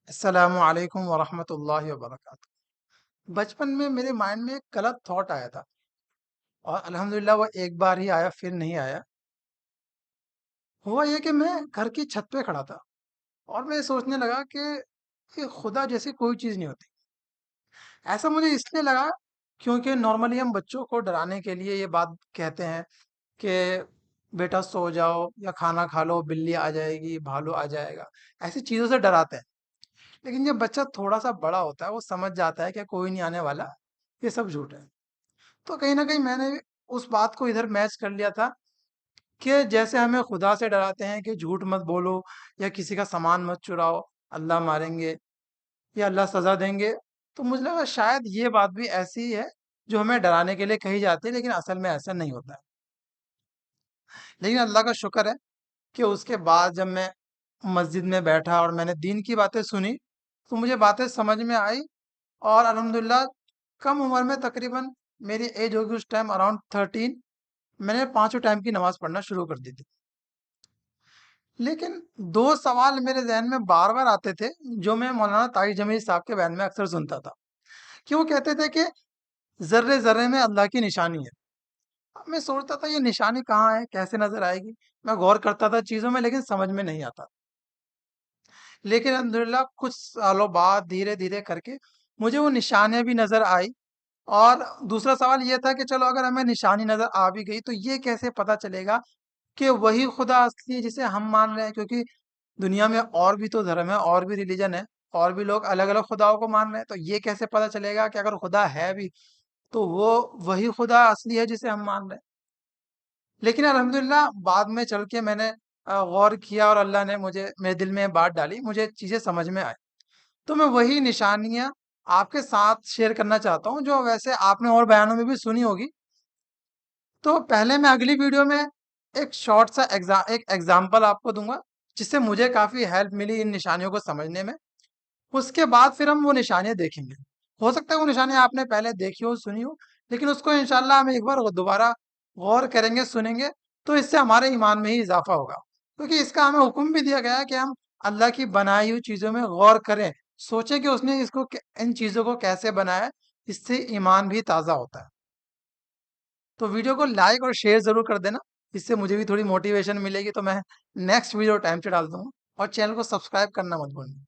السلام علیکم ورحمۃ اللہ وبرکاتہ۔ بچپن میں میرے مائنڈ میں ایک غلط تھاٹ آیا تھا، اور الحمدللہ وہ ایک بار ہی آیا، پھر نہیں آیا۔ ہوا یہ کہ میں گھر کی چھت پہ کھڑا تھا اور میں سوچنے لگا کہ یہ خدا جیسی کوئی چیز نہیں ہوتی۔ ایسا مجھے اس لیے لگا کیونکہ نارملی ہم بچوں کو ڈرانے کے لیے یہ بات کہتے ہیں کہ بیٹا سو جاؤ یا کھانا کھا لو، بلی آ جائے گی، بھالو آ جائے گا، ایسی چیزوں سے ڈراتے ہیں۔ لیکن جب بچہ تھوڑا سا بڑا ہوتا ہے وہ سمجھ جاتا ہے کہ کوئی نہیں آنے والا، یہ سب جھوٹ ہے۔ تو کہیں نہ کہیں میں نے اس بات کو ادھر میچ کر لیا تھا کہ جیسے ہمیں خدا سے ڈراتے ہیں کہ جھوٹ مت بولو یا کسی کا سامان مت چراؤ، اللہ ماریں گے یا اللہ سزا دیں گے، تو مجھے لگا شاید یہ بات بھی ایسی ہی ہے جو ہمیں ڈرانے کے لیے کہی جاتی ہے، لیکن اصل میں ایسا نہیں ہوتا ہے۔ لیکن اللہ کا شکر ہے کہ اس کے بعد جب میں مسجد میں بیٹھا اور میں نے دین کی باتیں سنی تو مجھے باتیں سمجھ میں آئی، اور الحمدللہ کم عمر میں تقریباً میری ایج ہوگی اس ٹائم اراؤنڈ 13، میں نے پانچوں ٹائم کی نماز پڑھنا شروع کر دی تھی۔ لیکن دو سوال میرے ذہن میں بار بار آتے تھے جو میں مولانا طاہر جمیل صاحب کے بیان میں اکثر سنتا تھا، کہ وہ کہتے تھے کہ ذرے ذرے میں اللہ کی نشانی ہے۔ اب میں سوچتا تھا یہ نشانی کہاں ہے، کیسے نظر آئے گی؟ میں غور کرتا تھا چیزوں میں لیکن سمجھ میں نہیں آتا۔ لیکن الحمدللہ کچھ سالوں بعد دھیرے دھیرے کر کے مجھے وہ نشانیاں بھی نظر آئی، اور دوسرا سوال یہ تھا کہ چلو اگر ہمیں نشانی نظر آ بھی گئی تو یہ کیسے پتا چلے گا کہ وہی خدا اصلی ہے جسے ہم مان رہے ہیں؟ کیونکہ دنیا میں اور بھی تو دھرم ہے، اور بھی ریلیجن ہے، اور بھی لوگ الگ الگ خداؤں کو مان رہے ہیں، تو یہ کیسے پتا چلے گا کہ اگر خدا ہے بھی تو وہ وہی خدا اصلی ہے جسے ہم مان رہے ہیں؟ لیکن الحمدللہ بعد میں چل کے میں نے غور کیا، اور اللہ نے مجھے میرے دل میں یہ بات ڈالی، مجھے چیزیں سمجھ میں آئی۔ تو میں وہی نشانیاں آپ کے ساتھ شیئر کرنا چاہتا ہوں جو ویسے آپ نے اور بیانوں میں بھی سنی ہوگی۔ تو پہلے میں اگلی ویڈیو میں ایک شارٹ سا ایک ایگزامپل آپ کو دوں گا جس سے مجھے کافی ہیلپ ملی ان نشانیوں کو سمجھنے میں۔ اس کے بعد پھر ہم وہ نشانیاں دیکھیں گے۔ ہو سکتا ہے وہ نشانیاں آپ نے پہلے دیکھی ہو، سنی ہو، لیکن اس کو انشاءاللہ ہم ایک بار دوبارہ غور کریں گے، سنیں گے، تو اس سے ہمارے ایمان میں ہی اضافہ ہوگا، کیونکہ اس کا ہمیں حکم بھی دیا گیا ہے کہ ہم اللہ کی بنائی ہوئی چیزوں میں غور کریں، سوچیں کہ اس نے اس کو ان چیزوں کو کیسے بنایا ہے، اس سے ایمان بھی تازہ ہوتا ہے۔ تو ویڈیو کو لائک اور شیئر ضرور کر دینا، اس سے مجھے بھی تھوڑی موٹیویشن ملے گی، تو میں نیکسٹ ویڈیو ٹائم سے ڈال دوں گا، اور چینل کو سبسکرائب کرنا مت بھولنا۔